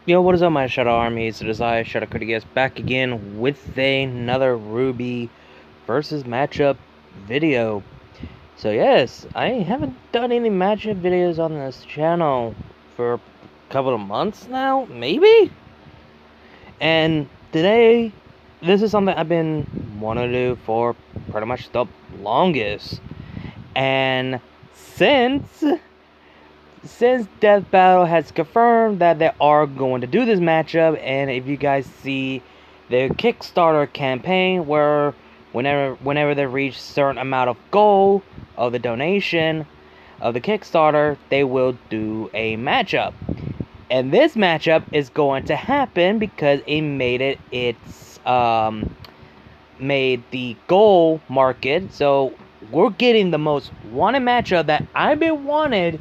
Yo, what is up, my Shadow Army? It's Desire Shadow Critias back again with another RWBY versus matchup video. So yes, I haven't done any matchup videos on this channel for a couple of months now, maybe? And today, this is something I've been wanting to do for pretty much the longest. And since Death Battle has confirmed that they are going to do this matchup, and if you guys see their Kickstarter campaign where whenever they reach a certain amount of goal of the donation of the Kickstarter, they will do a matchup. And this matchup is going to happen because it made the goal market. So we're getting the most wanted matchup that I've been wanted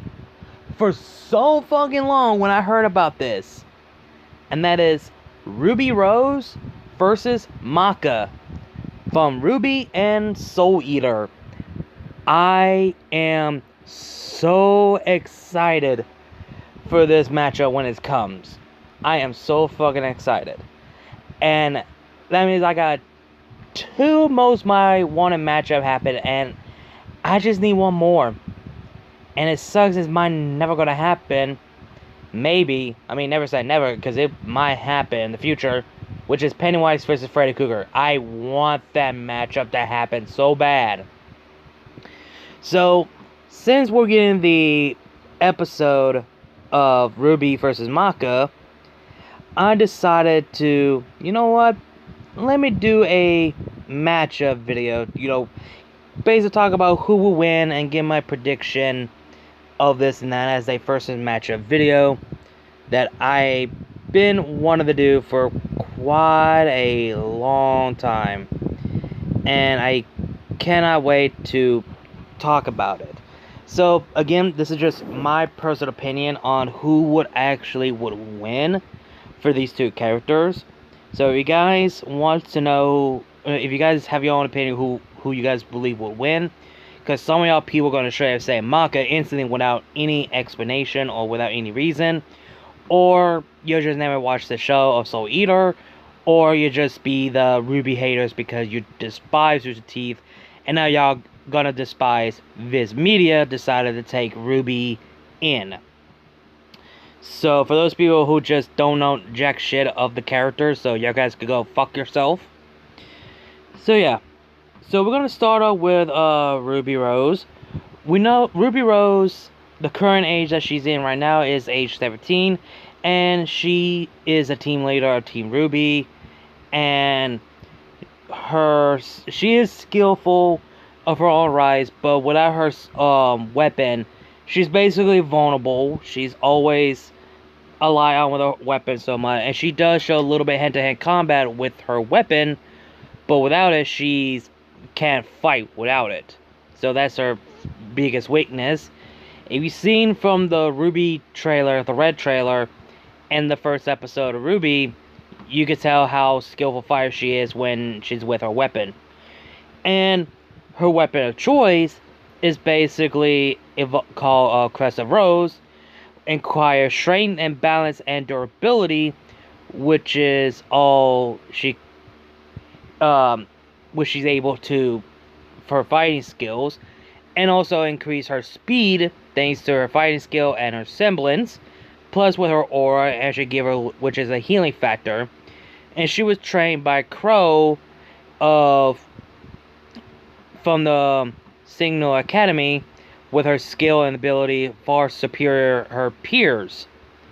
for so fucking long when I heard about this. And that is Ruby Rose versus Maka from RWBY and Soul Eater. I am so excited for this matchup when it comes. I am so fucking excited. And that means I got two most my wanted matchup happen, and I just need one more. And it sucks, it's mine never gonna happen. Maybe. I mean, never say never, because it might happen in the future. Which is Pennywise versus Freddy Krueger. I want that matchup to happen so bad. So, since we're getting the episode of RWBY versus Maka, I decided to, you know what? Let me do a matchup video. Basically talk about who will win and give my prediction of this and that as a first matchup video that I've been wanting to do for quite a long time, and I cannot wait to talk about it. So again, this is just my personal opinion on who would win for these two characters. So if you guys want to know, if you guys have your own opinion who you guys believe will win, because some of y'all people are going to straight up say Maka instantly without any explanation or without any reason. Or you just never watched the show of Soul Eater. Or you just be the RWBY haters because you despise Rooster Teeth. And now y'all gonna despise Viz Media decided to take RWBY in. So for those people who just don't know jack shit of the characters, so you guys could go fuck yourself. So yeah. So we're gonna start off with Ruby Rose. We know Ruby Rose, the current age that she's in right now is age 17, and she is a team leader of Team RWBY, and she is skillful of her own rise, but without her weapon, she's basically vulnerable. She's always ally on with her weapon so much, and she does show a little bit hand-to-hand combat with her weapon, but without it, she's can't fight without it. So that's her biggest weakness. If you've seen from the RWBY trailer, the red trailer, and the first episode of RWBY, you can tell how skillful fighter she is when she's with her weapon. And her weapon of choice is basically called Crest of Rose, requires strength and balance and durability, which is all which she's able to for fighting skills, and also increase her speed thanks to her fighting skill and her semblance, plus with her aura, and should give her, which is a healing factor. And she was trained by Crow from the Signal Academy, with her skill and ability far superior her peers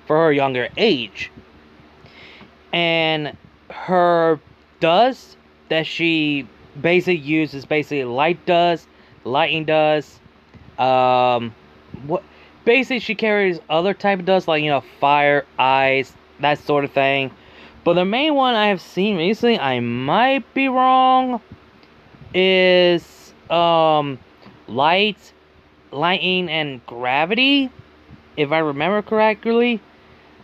for her younger age. And her dust that she basically uses light dust, lightning dust. Basically she carries other type of dust like fire, ice, that sort of thing. But the main one I have seen recently, I might be wrong, is light, lightning, and gravity, if I remember correctly.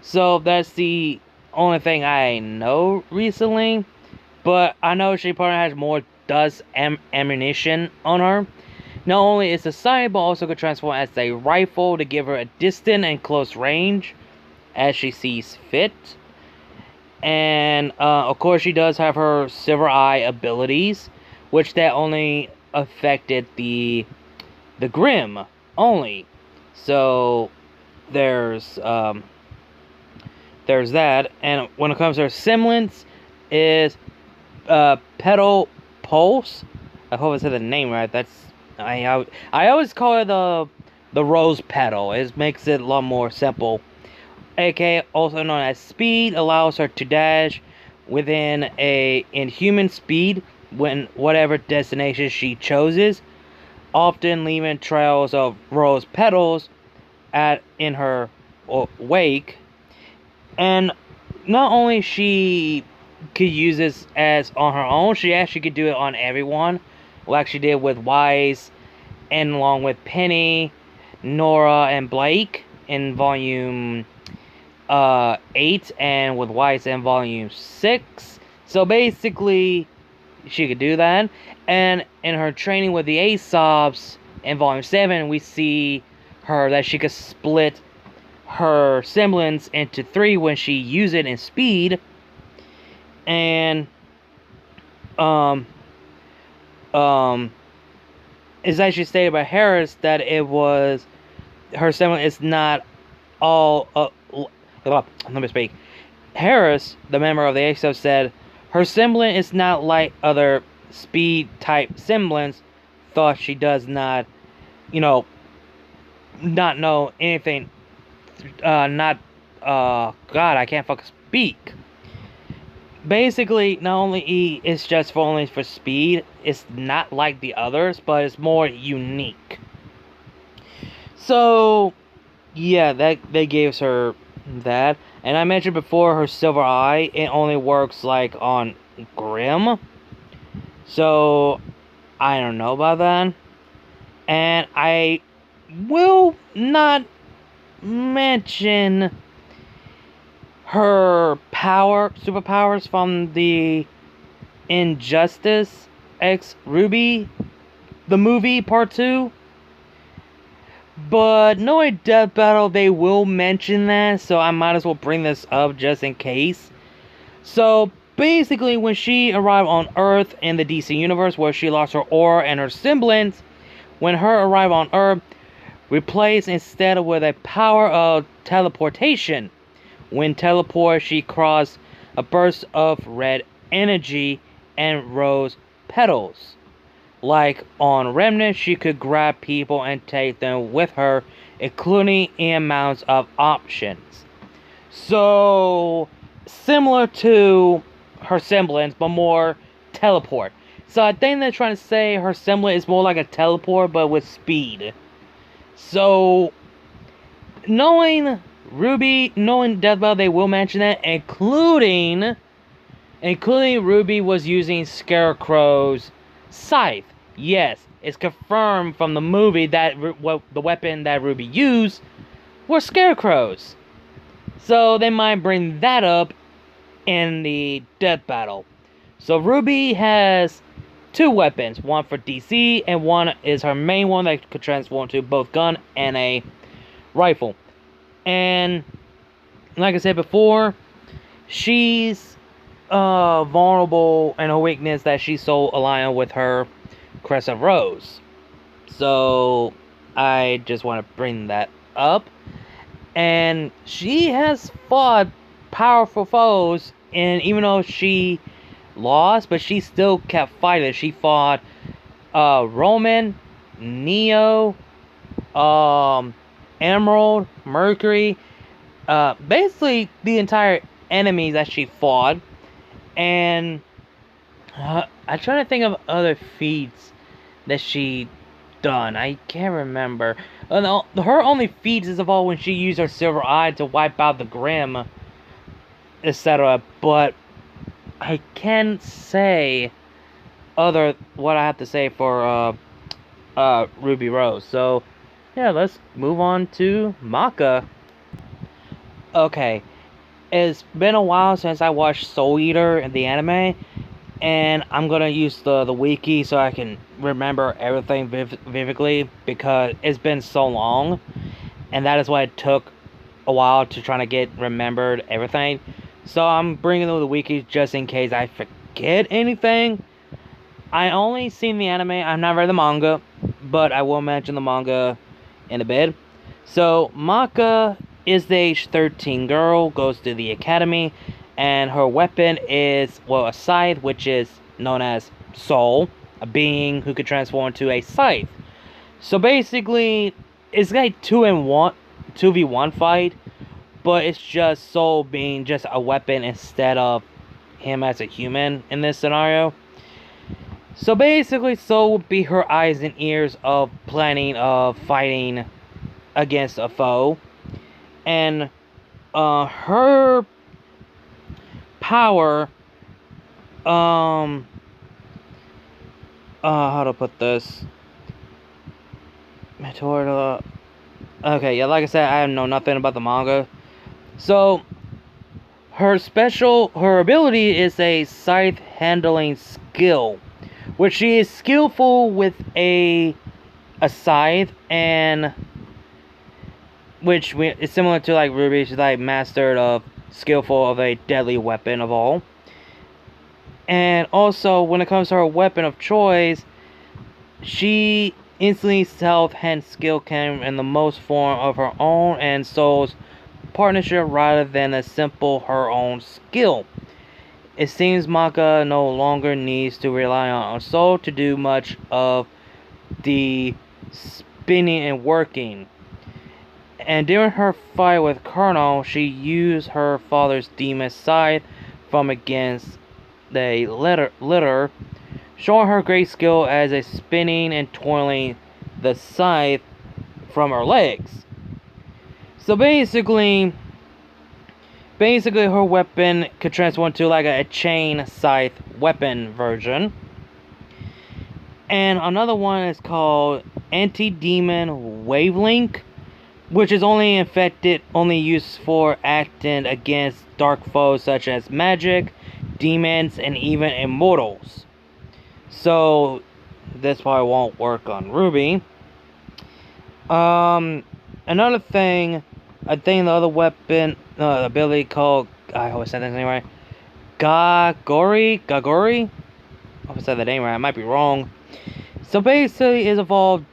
So that's the only thing I know recently. But I know she probably has more dust ammunition on her. Not only is the Scythe, but also could transform as a rifle to give her a distant and close range as she sees fit. And of course, she does have her Silver Eye abilities, which that only affected the Grimm only. So there's that. And when it comes to her semblance, is Petal Pulse. I hope I said the name right. I always call it the Rose Petal. It makes it a lot more simple. aka also known as speed, allows her to dash within a inhuman speed when whatever destination she chooses, often leaving trails of rose petals in her wake. And not only she could use this as on her own, she actually could do it on everyone, like she did with Wise, and along with Penny, Nora, and Blake in volume 8, and with Wise in volume 6. So basically, she could do that. And in her training with the Aesops in volume 7, we see her that she could split her semblance into 3 when she used it in speed. And it's actually stated by Harris that it was her semblance is not all let me speak. Harris, the member of the Aesops, said her semblance is not like other speed type semblance, thought she does not know anything. God, I can't fucking speak. Basically, not only E is just only for speed, it's not like the others, but it's more unique. So, yeah, that gives her that. And I mentioned before, her Silver Eye, it only works like on Grimm. So, I don't know about that. And I will not mention her superpowers from the Injustice X RWBY, the movie part 2. But knowing Death Battle, they will mention that, so I might as well bring this up just in case. So basically, when she arrived on Earth in the DC universe, where she lost her aura and her semblance, when her arrival on Earth replaced instead with a power of teleportation. When teleport, she crossed a burst of red energy and rose petals. Like on Remnant, she could grab people and take them with her, including in amounts of options. So, similar to her semblance, but more teleport. So I think they're trying to say her semblance is more like a teleport, but with speed. So, knowing RWBY, knowing Death Battle, they will mention that, including RWBY was using Scarecrow's Scythe. Yes, it's confirmed from the movie that the weapon that RWBY used were Scarecrows. So they might bring that up in the Death Battle. So RWBY has 2 weapons, one for DC and one is her main one that could transform to both gun and a rifle. And like I said before, she's vulnerable and her weakness that she's so aligned with her Crescent Rose. So I just want to bring that up. And she has fought powerful foes, and even though she lost, but she still kept fighting. She fought Roman, Neo, Emerald, Mercury, basically the entire enemies that she fought. And I'm trying to think of other feats that she done. I can't remember. Her only feats is of all when she used her Silver Eye to wipe out the Grimm, etc. But I can't say what I have to say for Ruby Rose. So yeah, let's move on to Maka. Okay, it's been a while since I watched Soul Eater in the anime, and I'm gonna use the wiki so I can remember everything vividly, because it's been so long, and that is why it took a while to try to get remembered everything. so I'm bringing the wiki just in case I forget anything. I only seen the anime. I've not read the manga, but I will mention the manga in a bit. So Maka is the age 13 girl, goes to the academy, and her weapon is, well, a scythe, which is known as Soul, a being who could transform into a scythe. So basically, it's like 2v1 fight, but it's just Soul being just a weapon instead of him as a human in this scenario. So basically, Soul would be her eyes and ears of planning of fighting against a foe. And her power, how to put this? Okay, yeah, like I said, I know nothing about the manga. So, her ability is a scythe handling skill, which she is skillful with a scythe, and which is similar to like RWBY. She's like mastered of skillful of a deadly weapon of all. And also, when it comes to her weapon of choice, she instantly self-hand skill came in the most form of her own and Soul's partnership rather than a simple her own skill. It seems Maka no longer needs to rely on Soul to do much of the spinning and working. And during her fight with Colonel, she used her father's demon scythe from against the litter, showing her great skill as a spinning and twirling the scythe from her legs. So basically her weapon could transform into like a chain scythe weapon version. And another one is called Anti-Demon Wavelength, which is only used for acting against dark foes such as magic, demons, and even immortals. So this probably won't work on RWBY. Another thing, I think the other weapon, ability called, I always said that name right, Gagori? I hope I said the name right, I might be wrong. So basically, it evolved,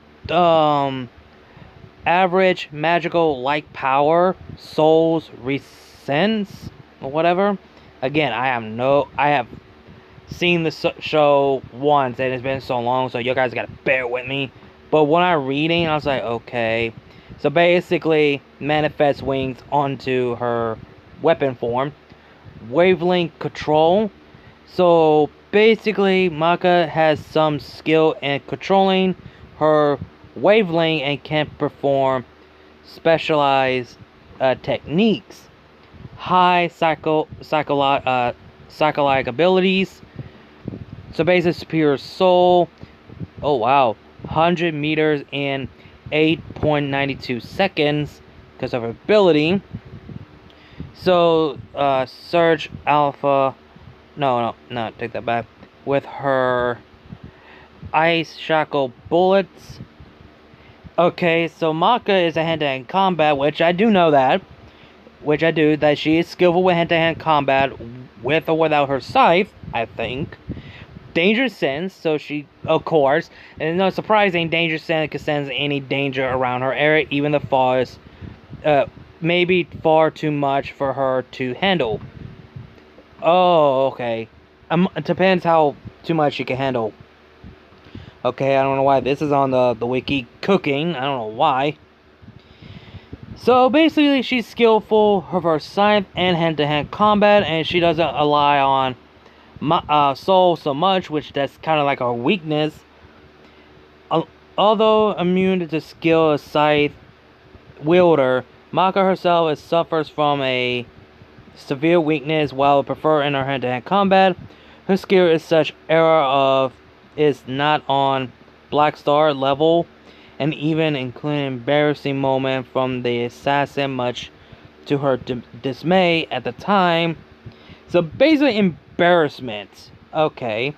average magical like power, Soul's Resense, or whatever. Again, I have seen the show once, and it's been so long, so you guys gotta bear with me. But when I'm reading, I was like, okay. So basically, manifest wings onto her weapon form. Wavelength control. So basically, Maka has some skill in controlling her wavelength and can perform specialized techniques. High psychological abilities. So basically, superior soul. Oh wow, 100 meters in 8.92 seconds because of her ability. So Surge Alpha. No, take that back. With her Ice Shackle bullets. Okay, so Maka is a hand-to-hand combat, which I do know that. That she is skillful with hand-to-hand combat with or without her scythe, I think. Danger sense, so she, of course, and no surprising, danger sense can sense any danger around her area, even the forest, maybe far too much for her to handle. Oh, okay. It depends how too much she can handle. Okay, I don't know why this is on the wiki. Cooking, I don't know why. So basically, she's skillful with her scythe and hand-to-hand combat, and she doesn't rely on Soul so much, which that's kind of like her weakness. Although immune to skill as scythe wielder, Maka herself suffers from a severe weakness while prefer in her hand-to-hand combat. Her skill is such is not on Black Star level, and even including embarrassing moment from the assassin, much to her dismay at the time. So basically embarrassment. Okay.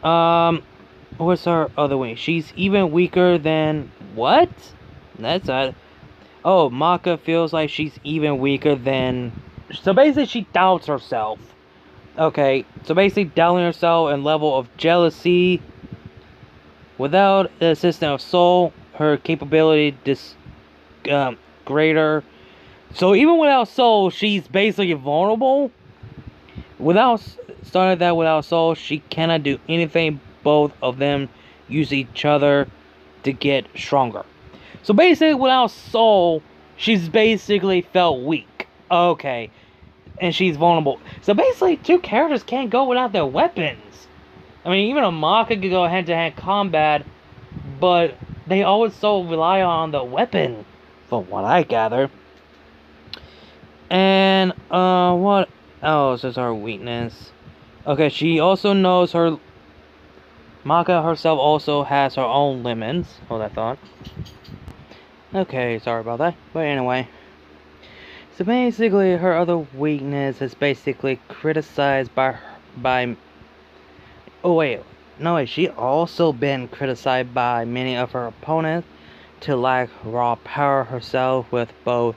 What's her other way? She's even weaker than what? That's not. Oh, Maka feels like she's even weaker than So basically, she doubts herself. Okay, so basically, doubting herself and level of jealousy. Without the assistance of soul, her capability greater. So even without soul, she's basically vulnerable. Without soul, she cannot do anything. Both of them use each other to get stronger. So basically, without soul, she's basically felt weak. Okay, and she's vulnerable. So basically, two characters can't go without their weapons. I mean, even a Maka could go hand-to-hand combat, but they always so rely on the weapon, from what I gather. And, what else is her weakness? Okay, she also knows her... Maka herself also has her own limits. Hold that thought. Okay, sorry about that. But anyway. So basically, her other weakness is basically criticized by... Oh wait, no wait, she also been criticized by many of her opponents to lack raw power herself, with both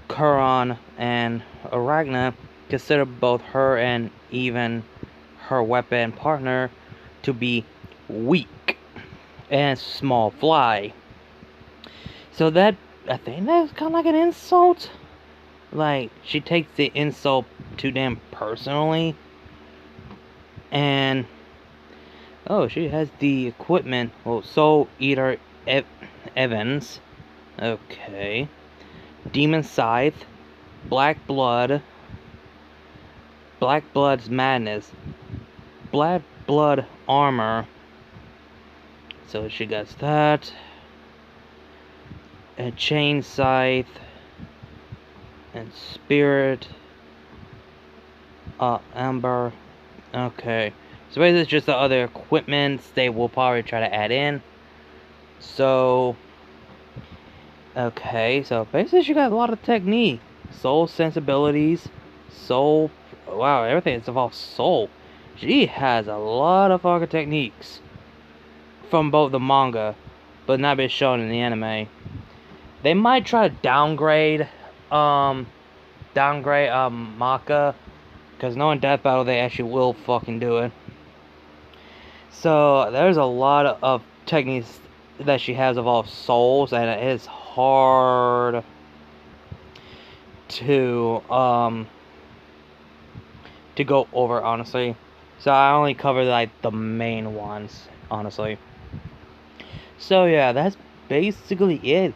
Kuron and Arachna consider both her and even her weapon partner to be weak and small fly. So that, I think that's kind of like an insult. Like, she takes the insult too damn personally. And, oh, she has the equipment. Well, Soul Eater Evans. Okay. Demon Scythe, Black Blood's Madness, Black Blood Armor. So she gets that. And Chain Scythe, and Spirit, Amber. Okay. So basically, it's just the other equipments they will probably try to add in. So. Okay, so basically she got a lot of technique. Soul sensibilities. Soul. Wow, everything is involved soul. She has a lot of fucking techniques. From both the manga, but not been shown in the anime. They might try to downgrade Maka. Because knowing Death Battle, they actually will fucking do it. So, there's a lot of techniques that she has of all souls, and it is hard to go over, honestly. So I only covered like the main ones, honestly. So yeah, that's basically it.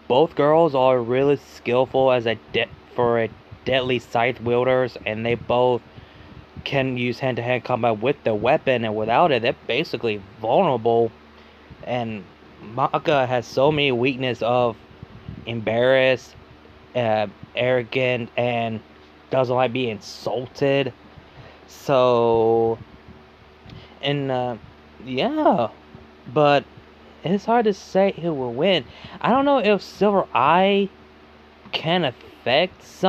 Both girls are really skillful as for a deadly scythe wielders, and they both can use hand-to-hand combat with the weapon, and without it, they're basically vulnerable. And Maka has so many weaknesses of embarrassed, arrogant, and doesn't like being insulted. So, and yeah, but it's hard to say who will win. I don't know if Silver Eye can affect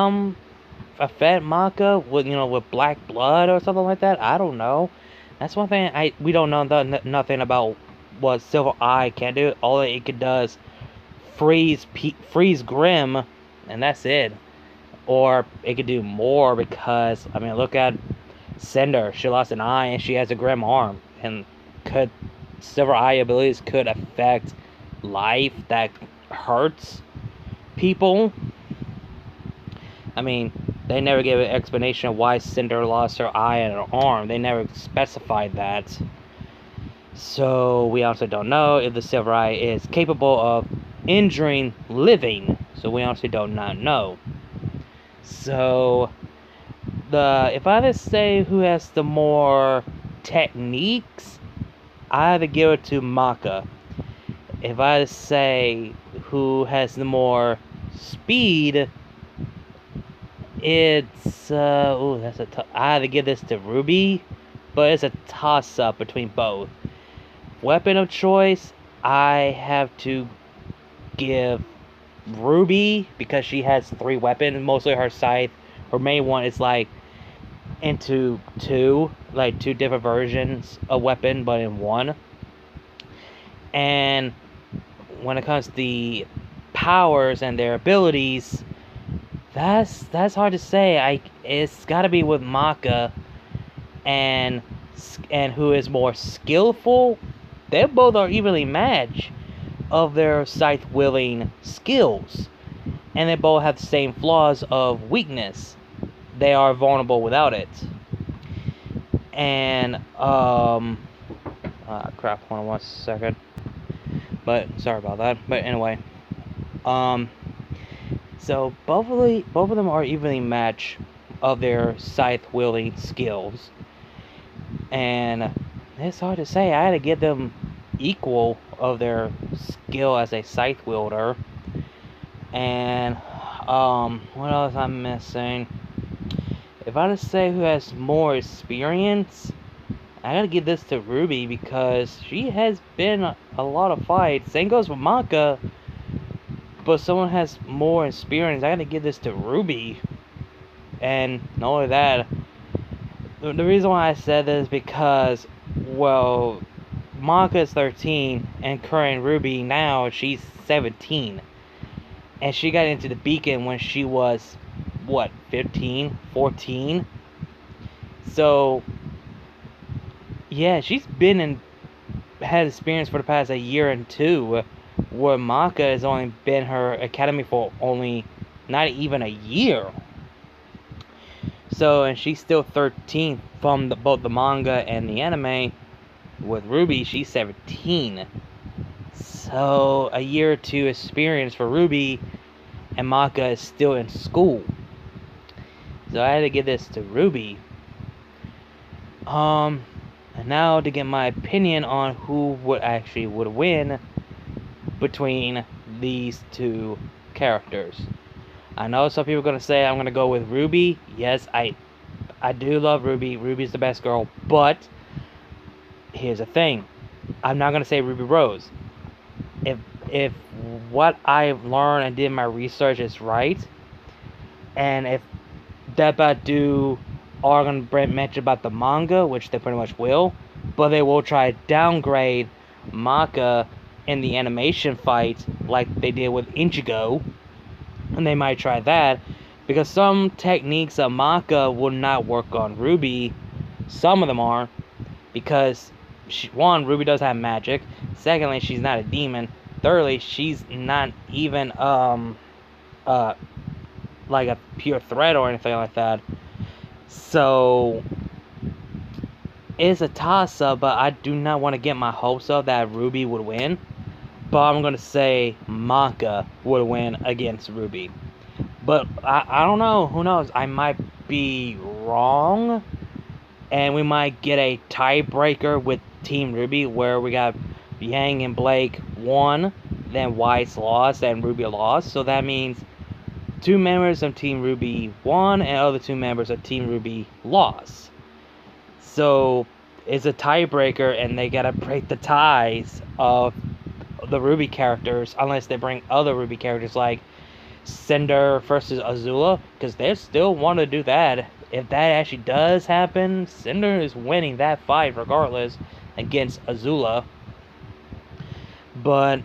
Maka with, you know, with black blood or something like that. I don't know. That's one thing we don't know nothing about what Silver Eye can do. All it can do is freeze Grim, and that's it. Or it could do more, because I mean, look at Cinder. She lost an eye and she has a Grim arm, and Silver Eye abilities could affect life that hurts people. I mean, they never gave an explanation of why Cinder lost her eye and her arm. They never specified that. So we also don't know if the Silver Eye is capable of injuring living. So we also do not know. So if I had to say who has the more techniques, I have to give it to Maka. If I had to say who has the more speed, it's I have to give this to RWBY, but it's a toss-up between both. Weapon of choice, I have to give RWBY, because she has 3 weapons. Mostly her scythe. Her main one is like into 2 different versions of weapon, but in one. And when it comes to the powers and their abilities, That's hard to say. It's got to be with Maka and who is more skillful. They both are evenly matched of their scythe wielding skills, and they both have the same flaws of weakness. They are vulnerable without it. And crap, hold on 1 second. But sorry about that. But anyway, so both of them are evenly matched of their scythe wielding skills, and it's hard to say. I had to give them equal of their skill as a scythe wielder. And what else I'm missing? If I had to say who has more experience, I gotta give this to RWBY because she has been a lot of fights. Same goes with Maka, but someone has more experience. I gotta give this to RWBY. And not only that, the reason why I said this is because, well, Maka is 13, and current RWBY now, she's 17. And she got into the Beacon when she was, what, 15, 14? So, yeah, she's had experience for the past a year and two, where Maka has only been her academy for only not even a year. So, and she's still 13 from both the manga and the anime. With RWBY, she's 17. So, a year or two experience for RWBY, and Maka is still in school. So, I had to give this to RWBY. And now to get my opinion on who would win between these two characters. I know some people are going to say I'm going to go with RWBY. Yes, I do love RWBY. RWBY's the best girl. But here's the thing. I'm not going to say Ruby Rose. If what I've learned and did my research is right, and if Deadbat are going to mention about the manga, which they pretty much will, but they will try to downgrade Maka in the animation fight like they did with Ichigo. And they might try that, because some techniques of Maka will not work on RWBY. Some of them are, because one, RWBY does have magic. Secondly, she's not a demon. Thirdly, she's not even like a pure threat or anything like that. So it's a toss-up, but I do not want to get my hopes up that RWBY would win. But I'm going to say Maka would win against RWBY. But I don't know. Who knows? I might be wrong. And we might get a tiebreaker with Team RWBY, where we got Yang and Blake won, then Weiss lost, and RWBY lost. So that means 2 members of Team RWBY won, and other 2 members of Team RWBY lost. So it's a tiebreaker, and they gotta break the ties of the RWBY characters, unless they bring other RWBY characters like Cinder versus Azula, because they still want to do that. If that actually does happen, Cinder is winning that fight regardless against Azula. But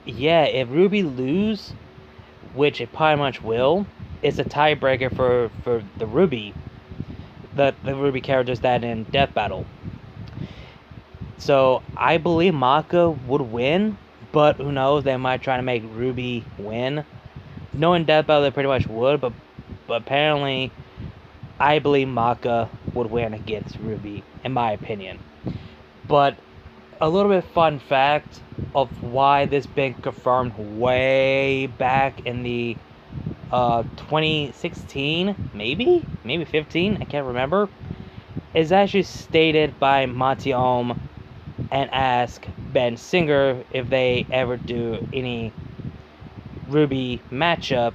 yeah, if RWBY lose, which it pretty much will, it's a tiebreaker for the RWBY, the RWBY characters that in Death Battle. So I believe Maka would win, but who knows? They might try to make RWBY win. Knowing Death Battle, they pretty much would, but apparently, I believe Maka would win against RWBY, in my opinion. But a little bit fun fact of why this been confirmed way back in the 2016, maybe 15, I can't remember, is actually stated by Monty Ohm and ask Ben Singer if they ever do any RWBY matchup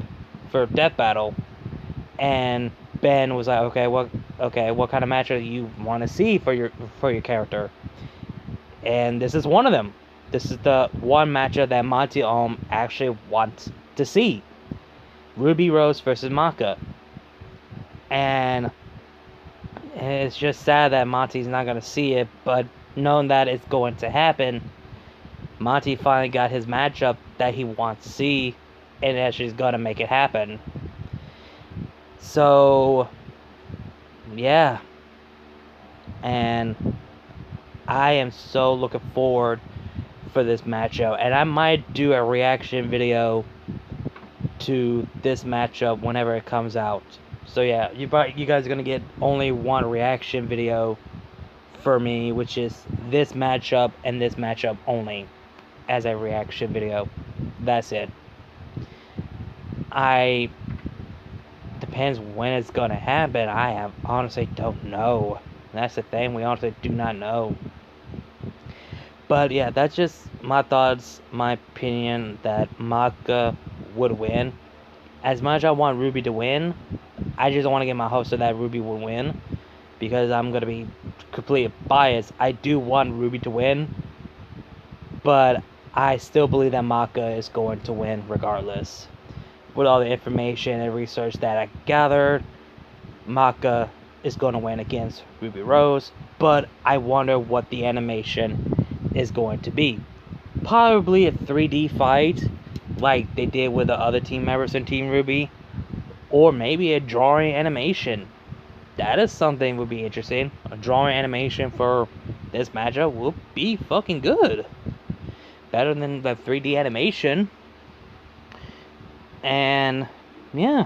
for Death Battle, and Ben was like, okay, what kind of matchup do you want to see for your character? And this is one of them. This is the one matchup that Monty Ohm actually wants to see: Ruby Rose versus Maka. And it's just sad that Monty's not going to see it, but knowing that it's going to happen, Monty finally got his matchup that he wants to see, and actually is going to make it happen. So, yeah. And I am so looking forward for this matchup. And I might do a reaction video to this matchup whenever it comes out. So yeah, you guys are going to get only one reaction video for me, which is this matchup and this matchup only as a reaction video. That's it. Depends when it's gonna happen. I honestly don't know. That's the thing, we honestly do not know. But yeah, that's just my thoughts, my opinion that Maka would win. As much as I want RWBY to win, I just don't want to get my hopes up that RWBY will win, because I'm gonna be completely biased. I do want RWBY to win, but I still believe that Maka is going to win regardless. With all the information and research that I gathered, Maka is going to win against Ruby Rose, but I wonder what the animation is going to be. Probably a 3D fight, like they did with the other team members in Team RWBY, or maybe a drawing animation. That is something would be interesting. A drawing animation for this matchup would be fucking good. Better than the 3D animation. And yeah,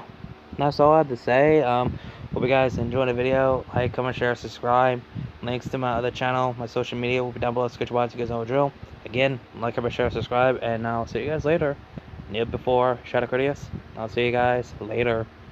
that's all I have to say. Hope you guys enjoyed the video. Like, comment, share, subscribe. Links to my other channel, my social media will be down below. Switch wise, you guys know the drill. Again, like, comment, share, subscribe, and I'll see you guys later. Kneel before, shout out Critias. I'll see you guys later.